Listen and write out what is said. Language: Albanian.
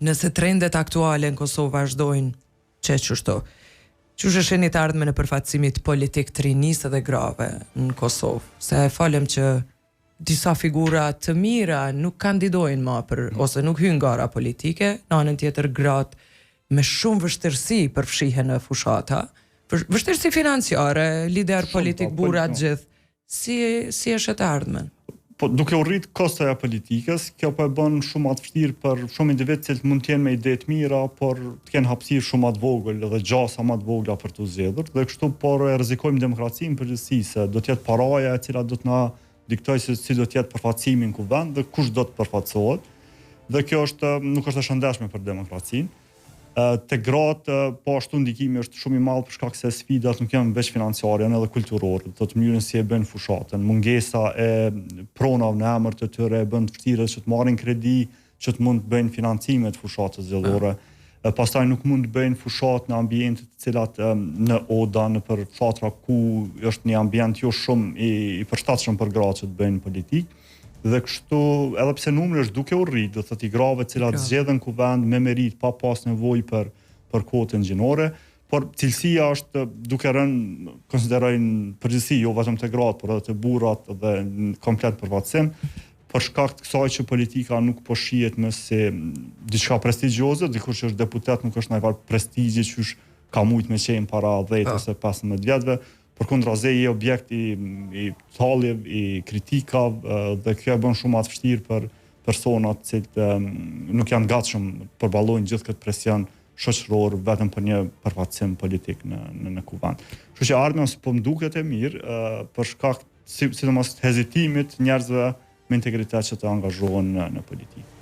nëse trendet aktuale në Kosovë vazhdojnë qështu, qështë e sheni të ardhme në përfaqësimit politik të rinisë dhe grave në Kosovë? Se falem që disa figura të mira nuk kandidojnë ma ose nuk hynë gara politike, në anën tjetër gratë me shumë vështërsi përfshihen në fushata, vështërsi financiare, lider politik, burat gjithë, si është të ardhmen? Po duke u rrit kostaja politikës, kjo po e bën shumë atë vështirë për shumë individ që mund të jenë me ide të mira, por të kenë hapësirë shumë atë vogël dhe gjasa më të vogla për të zgjedhur, dhe kështu por e rrezikojmë demokracinë përgjithësi, se do të jetë paraja e cila do të na diktojë si do të jetë përfaqësimi në kuvend dhe kush do të përfaqësohet. Dhe kjo nuk është e shëndetshme për demokracinë. Te gratë, po ashtu ndikimi është shumë i madh për shkak se sfidat nuk janë veç financiare, janë edhe kulturore, do të mënyrën si e bën fushatën, mungesa e pronave në emër të tyre e bën të vështirë që të marrin kredi, që të mund të bëjnë financime të fushatës zgjedhore. Pastaj nuk mund të bëjnë fushat në ambiente të cilat në oda, në për fshatra ku është një ambient jo shumë i përshtatshëm për gratë që të bëjnë politikë. Dhe kështu, edhe pse numri është duke u rrit, do thotë i grave të cilat zgjedhen kuvend me merit pa pas nevojë për kvotën gjinore, por cilësia është duke rënë konsiderojnë përgjithësi jo vetëm të gratë, por edhe të burrat dhe në komplet përfaqësim, për shkak të kësaj që politika nuk po shihet më si diçka prestigjioze, dikush që është deputet nuk është ndonjëvar prestigji që ka mujt me qenë para 10 ose 15 vjetëve. Përkundrazi je objekt i talljev, i kritikave, dhe kjo e bën shumë atë vështirë për personat që nuk janë gatshëm përballojnë gjithë këtë presion shoqëror vetëm për një përfaqësim politik në kuvend. Kështu që ardhmja po më duket e mirë për shkak sidomos të hezitimit njerëzve me integritet që të angazhohen në politikë.